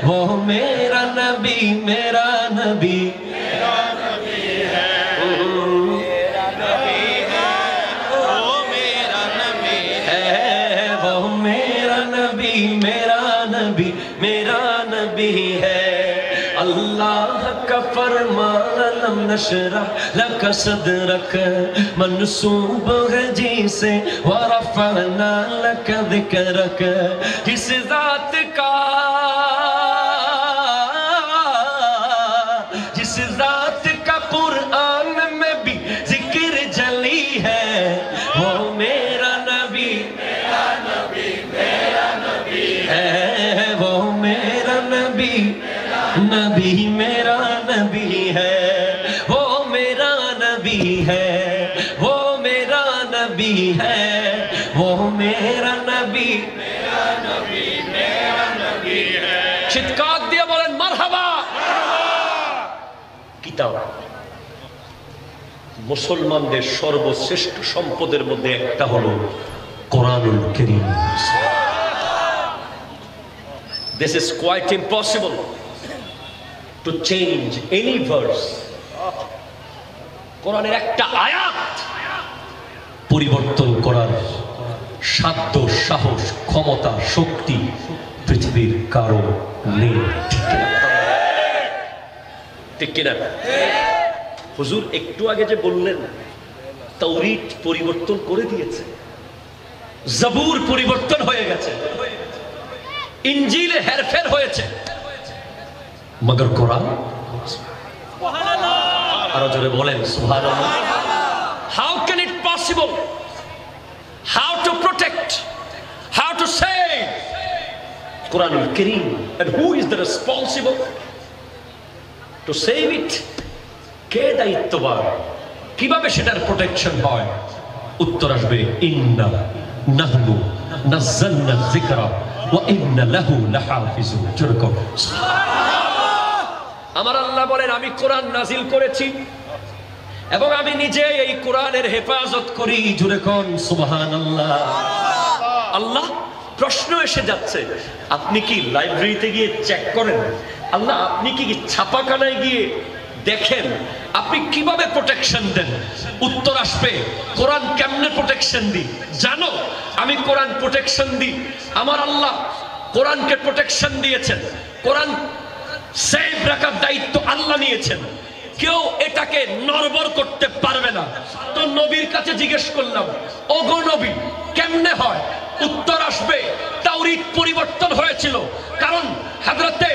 वो मेरा नबी है, वो मेरा नबी है, मेरा नबी है, वो मेरा नबी है, वो मेरा नबी, मेरा नबी, मेरा नबी है। अल्लाह का फरमान लम नशरह लक सदरक मंसूब है जिसे व रफअना लक ज़िक्रक। जिस ज़ात का कुरान में भी जिक्र जली है, वो मेरा नबी, मेरा नबी, मेरा नबी है, वो मेरा नबी, नबी मेरा नबी है, वो मेरा नबी है, वो मेरा नबी है, वो मेरा नबी, मेरा नबी, मेरा नबी है। चित्कार दिया बोलें मरहबा। किताब मुसलमानদের সর্বশ্রেষ্ঠ সম্পদের মধ্যে একটা হলো কোরআনুল কারীম। This is quite impossible to change any verse. কোরআনের একটা আয়াত পরিবর্তন করার সাধ্য, সাহস, ক্ষমতা, শক্তি পৃথিবীর কারো নেই। ঠিক কিনা? হুজুর একটু আগে যে বললেন তাওরীত পরিবর্তন করে দিয়েছে, জবুর পরিবর্তন হয়ে গেছে, ইনজিলে হেরফের হয়েছে, মগর কোরআন সুবহানাল্লাহ, আরো জোরে বলেন সুবহানাল্লাহ। How can it possible? How to protect? How to save Quranul Kareem? And who is the responsible to save it? কে দায়িত্ববান? কিভাবে সেটার প্রোটেকশন হয়? উত্তর আসবে ইন্না নাহনু নাযালনা যিকরা ওয়া ইন্না লাহু লাহাফিজুন। যেরকম আমার আল্লাহ বলেন আমি কোরআন নাজিল করেছি এবং আমি নিজে এই কোরআনের হেফাজত করি। জোরে কোন সুবহানাল্লাহ। আল্লাহ প্রশ্ন এসে যাচ্ছে, আপনি কি লাইব্রেরিতে গিয়ে চেক করেন? আল্লাহ আপনি কি ছাপাখানায় গিয়ে দেখেন? আপনি কিভাবে প্রোটেকশন দেন? উত্তর আসবে কোরআন কেমনে প্রোটেকশন দিই জানো? আমি কোরআন প্রোটেকশন দিই, আমার আল্লাহ কোরআনকে প্রোটেকশন দিয়েছেন, কোরআন সেভ রাখার দায়িত্ব আল্লাহ নিয়েছেন, কেউ এটাকে নড়বড় করতে পারবে না। তো নবীর কাছে জিজ্ঞেস করলাম, ওগো নবী কেমনে হয়? উত্তর আসবে তাওরীত পরিবর্তন হয়েছিল, কারণ হযরতে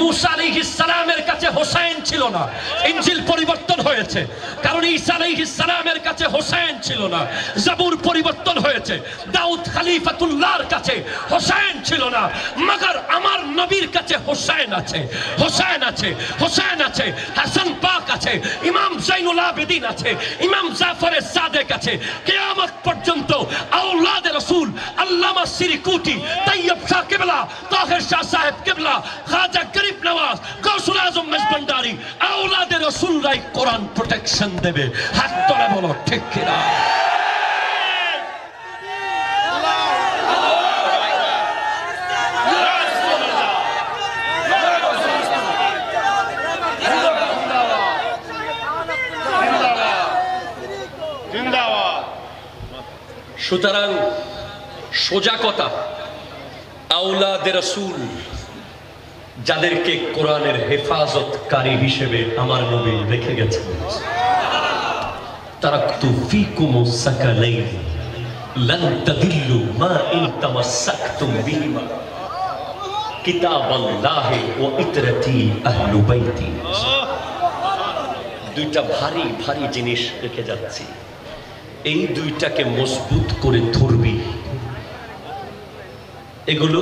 মূসা আলাইহিস সালামের কাছে হোসেন ছিল না। ইনজিল পরিবর্তন হয়েছে কারণ ঈসা আলাইহিস সালামের কাছে হোসেন ছিল না। জবুর পরিবর্তন হয়েছে, দাউদ খলিফাতুল্লাহর কাছে হোসেন ছিল না, মগর আমার নবীর কাছে হোসেন আছে, হোসেন আছে, হোসেন আছে, হাসান পাক আছে, ইমাম জাইনুল আবেদিন আছে, ইমাম জাফর সাদেক আছে। কিয়ামত পর্যন্ত আওলাদ রাসূল আল্লামা সিরিকুটি, তাইয়্যিব শাহ কিবলা, তাহির শাহ সাহেব কিবলা, খাজা গরিব নওয়াজ, গৌসুল আজম মেজবান্ডারি, আওলাদ রাসূলরাই কোরআন প্রোটেকশন দেবে। হাত তোলা বলো ঠিক কিনা? সুতরাং সোজা কথা, আওলাদ রাসূল যাদেরকে কোরআনের হেফাজতকারী হিসেবে আমার নবী রেখে গেছেন, তারাকতু ফীকুমুস সাকালাইন লান তাদিল্লু মা ইন তামাসসাকতুম বিহিমা কিতাবাল্লাহি ওয়া ইতরাতি আহলু বাইতি। দুইটা ভারী ভারী জিনিস রেখে যাচ্ছি, এই দুইটাকে মজবুত করে ধরবি, এগুলো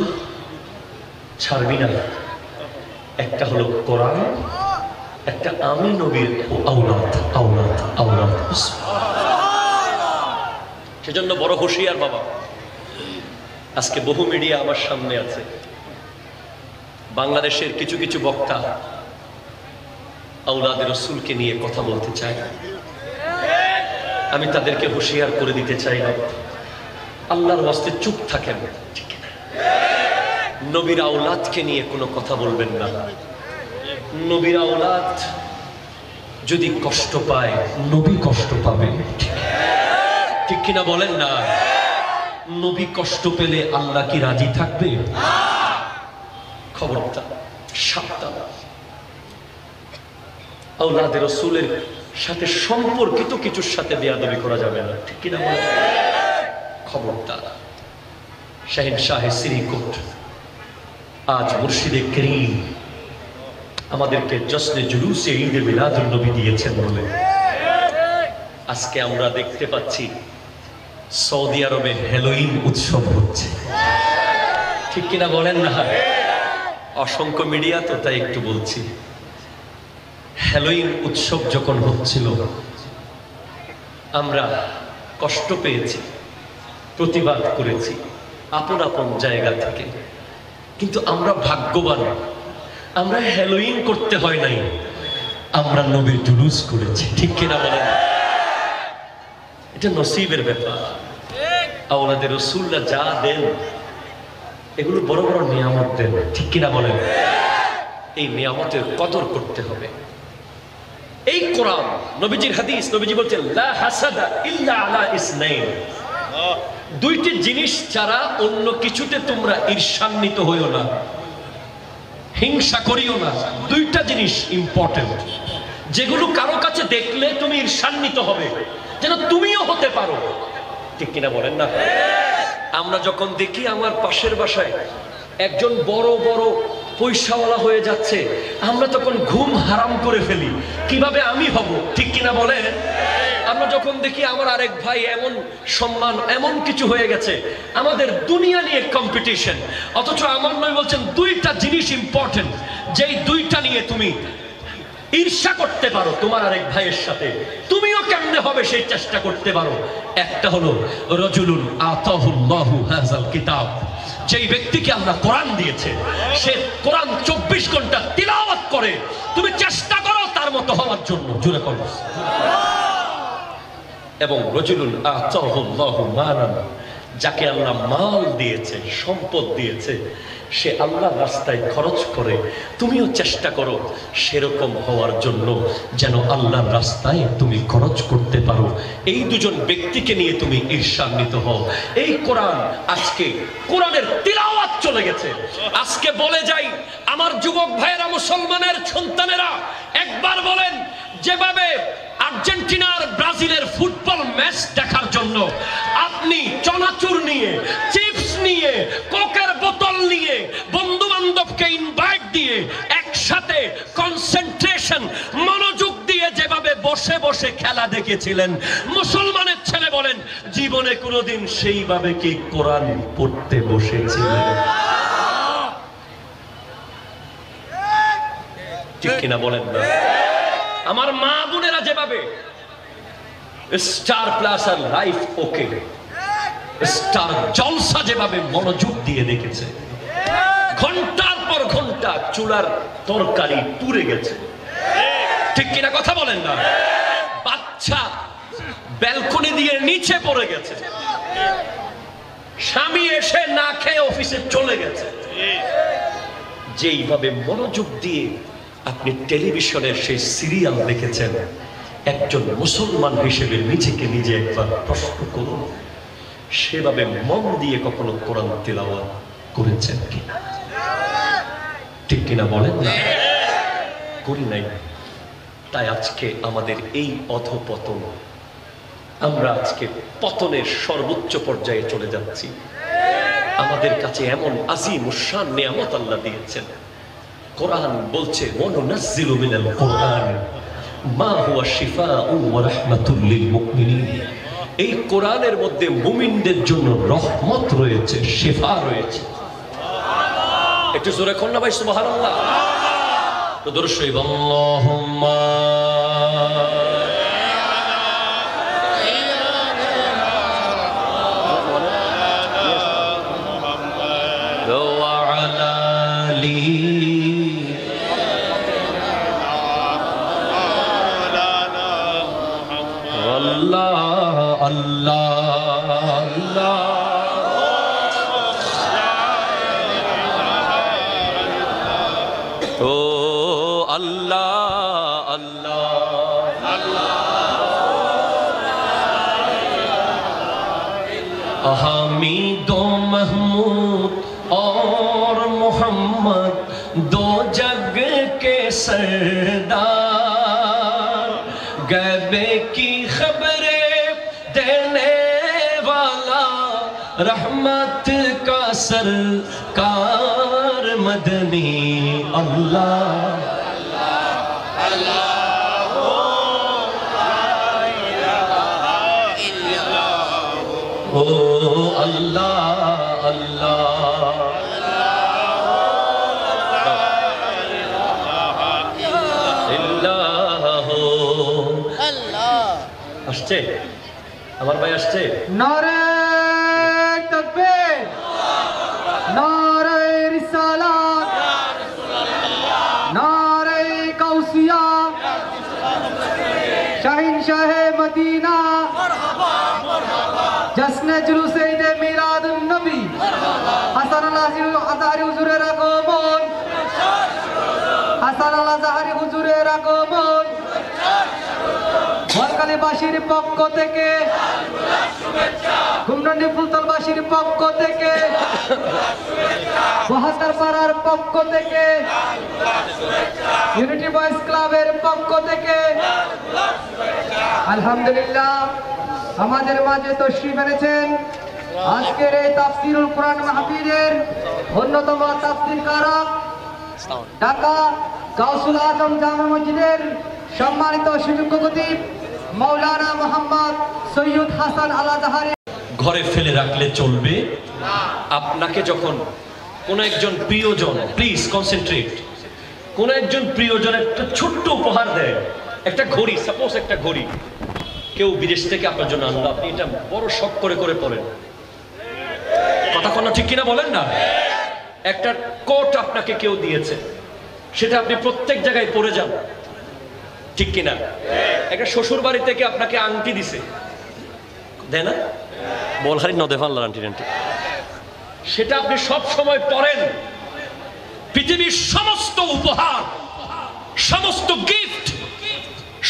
ছাড়বি না। একটা হলো কোরআন, একটা আমি নবীর আওলাদ আওলাদ আওলাদ। সেজন্য বড় হুঁশিয়ার বাবা। আজকে বহু মিডিয়া আমার সামনে আছে, বাংলাদেশের কিছু কিছু বক্তা আওলাদ রাসূলকে নিয়ে কথা বলতে চায়। আমি তাদেরকে হুঁশিয়ার করে দিতে চাই না, আল্লাহর ওয়াস্তে চুপ থাকেন। ঠিক না? নবীর আওলাদকে নিয়ে কোনো কথা বলবেন না। নবীর আওলাদ যদি কষ্ট পায়, নবী কষ্ট পাবে, ঠিক কিনা বলেন না? নবী কষ্ট পেলে আল্লাহ কি রাজি থাকবে? খবরদার, সাবধান। আওলাদে রাসূলের সাথে সম্পর্কিত কিছুর সাথে বেয়াদবি করা যাবে না, ঠিক কিনা বলেন? খবরদার। শাহেনশাহ শ্রীকোট আজ মুর্শিদে করিম আমাদেরকে জশ্নে জুলুসে ঈদে মিলাদুন নবী দিয়েছেন বলে আজকে আমরা দেখতে পাচ্ছি সৌদি আরবে হ্যালোইন উৎসব হচ্ছে, ঠিক কিনা বলেন না? অসংখ্য মিডিয়া তো তাই একটু বলছি। হ্যালোইন উৎসব যখন হচ্ছিল আমরা কষ্ট পেয়েছি, প্রতিবাদ করেছি আপন আপন জায়গা থেকে, কিন্তু আমরা ভাগ্যবান, আমরা হ্যালোইন করতে হয় নাই, আমরা নবীর জুলুস করেছি, ঠিক কিনা বলেন? এটা নসিবের ব্যাপার। আওলাদে রাসূলরা যা দেন এগুলো বড় বড় নিয়ামত দেন, ঠিক কিনা বলেন? এই নিয়ামতের কদর করতে হবে। এই কোরআন, নবীজির হাদিস, নবীজি বলছেন লা হাসাদা ইল্লা আলা ইসনাইন, দুইটি জিনিস ছাড়া অন্য কিছুতে তোমরা ঈর্ষান্বিত হইও না, হিংসা করিও না। দুইটা জিনিস ইম্পর্টেন্ট, যেগুলো কারো কাছে দেখলে তুমি ঈর্ষান্বিত হবে, যেন তুমিও হতে পারো, ঠিক কিনা বলেন না? আমরা যখন দেখি আমার পাশের বাসায় একজন বড় বড় পয়সাওয়ালা হয়ে যাচ্ছে, আমরা তখন ঘুম হারাম করে ফেলি, কিভাবে আমি হব, ঠিক কিনা বলেন? আমরা যখন দেখি আমার আরেক ভাই এমন সম্মান, এমন কিছু হয়ে গেছে, আমাদের দুনিয়া নিয়ে কম্পিটিশন, অথচ আমার নবী বলছেন দুইটা জিনিস ইম্পর্টেন্ট, যেই দুইটা নিয়ে তুমি ঈর্ষা করতে পারো তোমার আরেক ভাইয়ের সাথে, তুমিও কেমনে হবে সেই চেষ্টা করতে পারো। একটা হলো রাজুলুন আতাহুল্লাহু হাযাল কিতাব, যেই ব্যক্তিকে আল্লাহ কোরআন দিয়েছে, সে কোরআন 24 ঘন্টা তিলাওয়াত করে, তুমি চেষ্টা করো তার মতো হওয়ার জন্য, জোরে করো। এবং রাজুলুন আতাহুল্লাহু মালান, যাকে আল্লাহ মাল দিয়েছে, সম্পদ দিয়েছে, সে আল্লাহর রাস্তায় খরচ করে, তুমিও চেষ্টা করো সেরকম হওয়ার জন্য, যেন আল্লাহর রাস্তায় তুমি খরচ করতে পারো। এই দুজন ব্যক্তিকে নিয়ে তুমি ঈর্ষান্বিত হও। এই কোরআন, আজকে কোরআনের তিলাওয়াত চলে গেছে। আজকে বলে যাই আমার যুবক ভাইয়েরা, মুসলমানের সন্তানেরা, একবার বলেন, যেভাবে আর্জেন্টিনার ব্রাজিলের ফুটবল ম্যাচ দেখার জন্য আপনি চনাচুর নিয়ে, চিপস নিয়ে, কোকের বোতল নিয়ে, বন্ধু বান্ধবকে ইনভাইট দিয়ে একসাথে কনসেন্ট্রেশন, মনোযোগ দিয়ে যেভাবে বসে বসে খেলা দেখেছিলেন, মুসলমানের ছেলে বলেন জীবনে কোনোদিন সেইভাবে কি কোরআন পড়তে বসেছিলেন? ঠিক কিনা বলেন না? আমার মা বোনেরা যেভাবে স্টার প্লাস আর লাইফ ওকে, স্টার জলসা যেভাবে মনোযোগ দিয়ে দেখেছে, ঘন্টার পর ঘন্টা চুলার তরকারি পুড়ে গেছে, ঠিক কিনা কথা বলেন না? বাচ্চা ব্যালকনি দিয়ে নিচে পড়ে গেছে, স্বামী এসে না খেয়ে অফিসে চলে গেছে। যেইভাবে মনোযোগ দিয়ে আপনি টেলিভিশনের সেই সিরিয়াল দেখেছেন, একজন মুসলমান হিসেবে নিজেকে নিজে একবার প্রশ্ন করুন, সেভাবে মন দিয়ে কখনো কোরআন তিলাওয়াত করেছেন কিনা? ঠিক কিনা বলেন না? করি নাই। তাই আজকে আমাদের এই অধঃপতন, আমরা আজকে পতনের সর্বোচ্চ পর্যায়ে চলে যাচ্ছি। আমাদের কাছে এমন আজিম শান নিয়ামত আল্লাহ দিয়েছেন। কোরআন বলছে ওয়ানুনাজ্জিলু মিনাল কোরআন মা হুয়া শিফাউ ওয়া রাহমাতুল লিল মুমিনিন, এই কোরআনের মধ্যে মুমিনদের জন্য রহমত রয়েছে, শিফা রয়েছে। একটু জোরে কোন না ভাই সুবহানাল্লাহ। তো দরুদ শরীফ আল্লাহুম্মা ও अल्लाह अल्लाह हामिद महमूद और मोहम्मद दो जग के सरदार गैबे की खबरें देने वाला रहमत का सरकार मदनी अल्लाह ओ अल्लाह अल्लाह আসছে আমার ভাই আসছে নারে তাকবীর নারে রিসালাত নারে কাউসিয়া শাহিন শাহে মদিনা জশ্নে জুলুসে ঈদ মিলাদুন নবী হাসান আল আজহারি হুজুরের আগমন হাসান আল আজহারি হুজুরের আগমন মহাকালীবাসীর পক্ষ থেকে গুমরানি ফুলতলবাসীর পক্ষ থেকে বহাকার পাড়ার পক্ষ থেকে ইউনিটি বয়েজ ক্লাবের পক্ষ থেকে আলহামদুলিল্লাহ আমাদের মাঝে তশরিফ এনেছেন আজকের এই তাফসীরুল কোরআন মাহফিলের অন্যতম তাফসীরকারক ঢাকা গাউসুল আজম জামে মসজিদের সম্মানিত সুযোগ্য খতিব মাওলানা মোহাম্মদ সৈয়দ হাসান আল আজহারি ঘরে ফেলে রাখলে চলবে না। আপনাকে যখন কোন একজন প্রিয়জন, প্লিজ কনসেন্ট্রেট, কোন একজন প্রিয়জন একটা ছোট্ট উপহার দেয়, একটা ঘড়ি, সাপোজ একটা ঘড়ি কেউ বিদেশ থেকে আপনার জন্য আনলো, আপনি এটা বড় শখ করে করে পড়েন, কথা কোনো ঠিক কিনা বলেন না? একটা কোট আপনাকে কেউ দিয়েছে, সেটা আপনি প্রত্যেক জায়গায় পরে যান, ঠিক কিনা? একটা শ্বশুর বাড়ি থেকে আপনাকে আংটি দিছে, দেয় না? বলহারি ন দেফান আংটি আংটি, সেটা আপনি সব সময় পরেন। পৃথিবীর সমস্ত উপহার,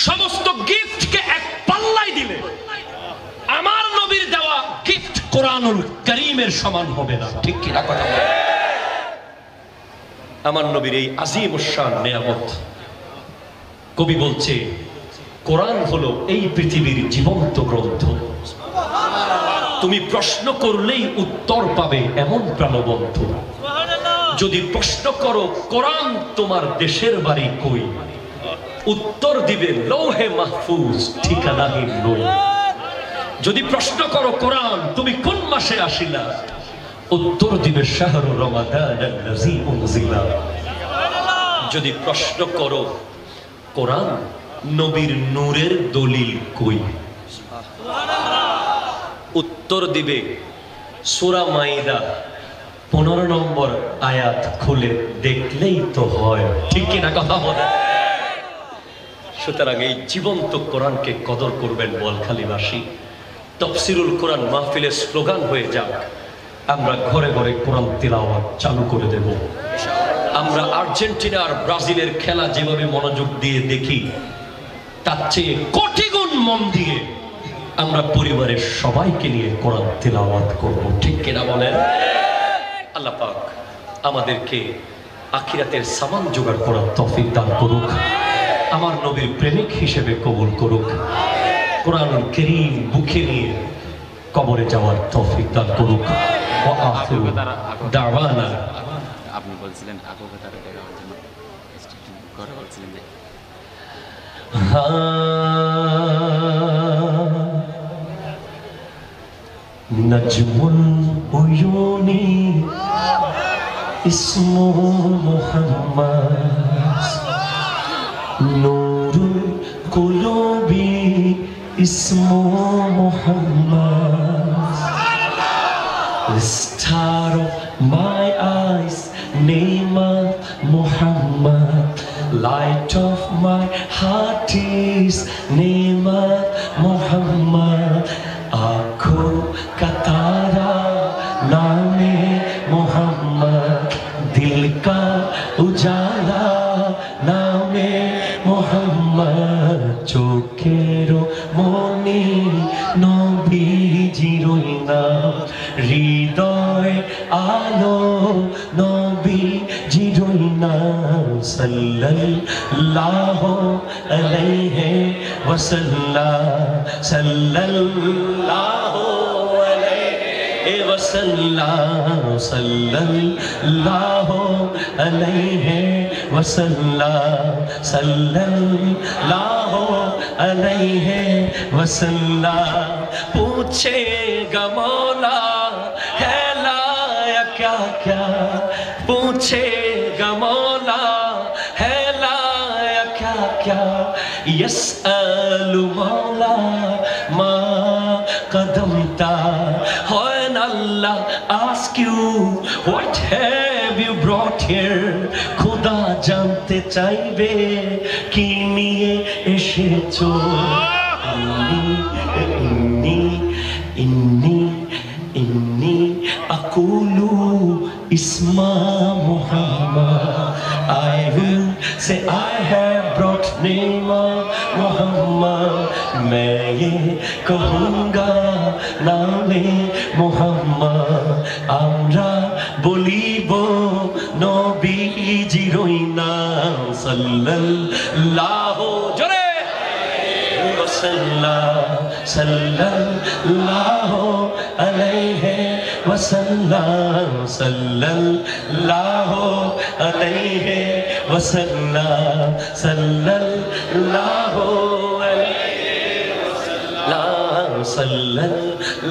সমস্ত গিফটকে এক পাল্লায় দিলে আমার নবীর দেওয়া গিফট কোরআনুল কারীমের সমান হবে না, ঠিক কিনা কথা? আমার নবীর এই আজিম শান নিয়ামত, কবি বলছে কোরআন হলো এই পৃথিবীর জীবন্ত গ্রন্থ, তুমি প্রশ্ন করলেই উত্তর পাবে এমন প্রাণবন্ত। যদি প্রশ্ন করো কোরআন তোমার দেশের বাড়ি কই, উত্তর দিবে লৌহে মাহফুজ ঠিকানাহীন নই। যদি প্রশ্ন করো কোরআন তুমি কোন মাসে আসিলা, উত্তর দিবে শাহরু রমাদান আল্লাযী উনজিলা। যদি প্রশ্ন করো কোরআন নবীর নূরের দলিল কই, উত্তর দিবে সূরা মাইদা 15 নম্বর আয়াত খুলে দেখলেই তো হয়, ঠিক কিনা কথা বলে? সুতরাং এই জীবন্ত কোরআনকে কদর করবেন বোয়ালখালীবাসী। তাফসীরুল কোরআন মাহফিলের স্লোগান হয়ে যাক, আমরা ঘরে ঘরে কোরআন তিলাওয়াত চালু করে দেব। আমরা আর্জেন্টিনা আর ব্রাজিলের খেলা যেভাবে মনোযোগ দিয়ে দেখি, তার চেয়ে কোটি গুণ মন দিয়ে আমরা পরিবারের সবাইকে নিয়ে কোরআন তিলাওয়াত করব, ঠিক কিনা বলেন? আল্লাহ পাক আমাদেরকে আখিরাতের সামান জোগাড় করার তৌফিক দান করুক, আমার নবীর প্রেমিক হিসেবে কবুল করুক, কোরআনুল কারীম বুকে নিয়ে কবরে যাওয়ার তৌফিক দান করুক। ওয়া আখিরু দাওয়ানা, আপনি বলছিলেন আকুকাতার দেখা হওয়ার জন্য ঘরে বলছিলেন যে Nazmul উয়ুনি ইসমুহু Muhammad, Nurul কুলুবি ইসমুহু Muhammad, star of my eyes name of Muhammad, light of my heart is name of Muhammad, आँखों का तारा नामे मोहम्मद, दिल का উজালা নামে মোহাম্মদ চোখের মনি নবীজির নাম হৃদয় আলো নবীজির নাম সাল্লাল্লাহু আলাইহি ওয়াসাল্লাম সাল্লাল্লাহু আলাইহি ওয়াসাল্লাম সাল্লাল্লাহু আলাইহি ওয়াসাল্লাম সাল্লাল্লাহু আলাইহি ওয়াসাল্লাম पूछेगा मौला है लाया क्या क्या पूछेगा मौला है लाया क्या क्या यसअलु मौला मा qadamta when Allah ask you what have you brought here खुदा जानते चाइबे कि निये एसेछो inni aqulu isma Muhammad I will say I have brought name of Muhammad मैं ये कहूँगा नामे Muhammad আমরা বলিব নবীজির নাম সাল্লাল্লাহু জোরে sallallahu alayhi wa sallam sallallahu alayhi wa sallam sallallahu alayhi wa sallam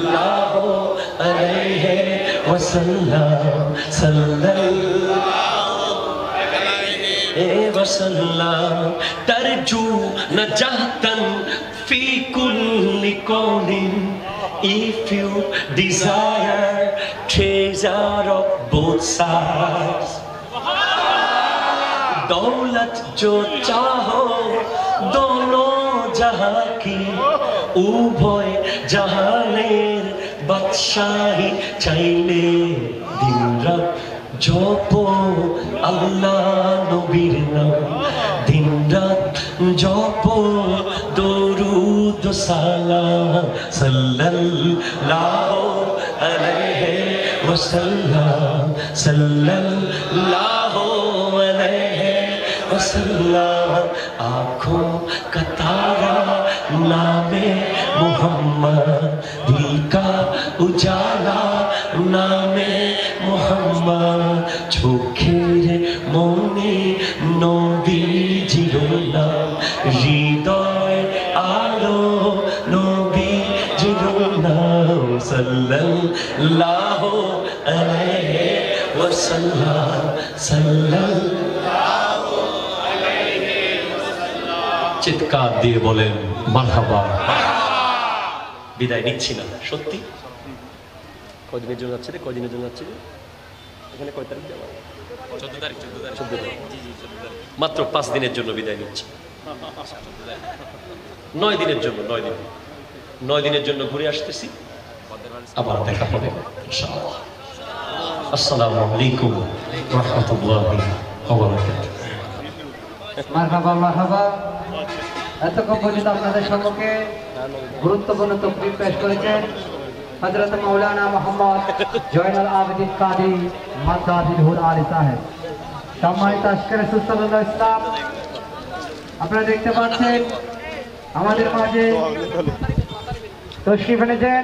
sallallahu alayhi wa sallam sallallahu alayhi wa sallam tarju najatan fi kulli qawlin if you desire treasure of both sides दौलत जो चाहो दोनों जहां की उभय জাহানের বাদশাহী চাইলে দিনরাত জপো আল্লাহ নবীর নাম দিনরাত জপো দরুদ সালাম সাল্লাল্লাহু আলাইহি ওয়াসাল্লাম সাল্লাল্লাহু আলাইহি वसल्लम आँखों का तारा नामे मोहम्मद दिल का उजाला नामे मोहम्मद চোখের মনে নবীজির নাম হৃদয় আলো নবীজির নাম সাল্লাল্লাহু আলাইহি ওয়াসাল্লাম সাল্লাল্লাহু আলাইহি ওয়াসাল্লাম চিৎকার দিয়ে বলেন মারহাবা বিদায় নিচ্ছি না সত্যি কয়দিনের জন্য যাচ্ছে রে কয়দিনের জন্য যাচ্ছে এখানে কয় তারিখ যাওয়া 14 তারিখ মাত্র 5 দিনের জন্য বিদায় নিচ্ছি 9 দিনের জন্য 9 দিনের জন্য ঘুরে আসতেছি আবার দেখা হবে ইনশাআল্লাহ আসসালামু আলাইকুম ওয়া রাহমাতুল্লাহি ওয়া বারাকাতুহু মারহাবা মারহাবা এতক্ষণ পর্যন্ত আপনাদের সম্মুখে গুরুত্বপূর্ণ তকরীর পেশ করেছেন হযরত মাওলানা মোহাম্মদ জয়নুল আবেদিন কাদি মাদাদিহুল আলী সাহেব সম্মানিত আশিক রাসূল সাল্লাল্লাহু আলাইহি ওয়াসাল্লাম আপনারা দেখতে পাচ্ছেন আমাদের মাঝে তশরিফ এনেছেন